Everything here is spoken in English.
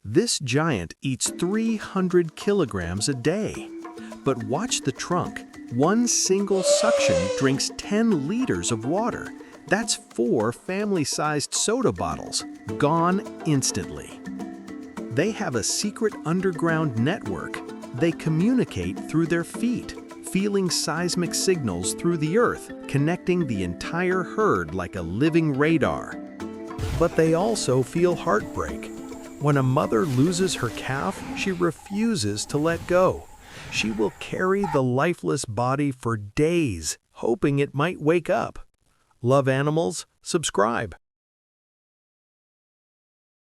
This giant eats 300 kilograms a day. But watch the trunk. One single suction drinks 10 liters of water. That's 4 family-sized soda bottles, gone instantly. They have a secret underground network. They communicate through their feet, feeling seismic signals through the earth, connecting the entire herd like a living radar. But they also feel heartbreak. When a mother loses her calf, she refuses to let go. She will carry the lifeless body for days, hoping it might wake up. Love animals? Subscribe.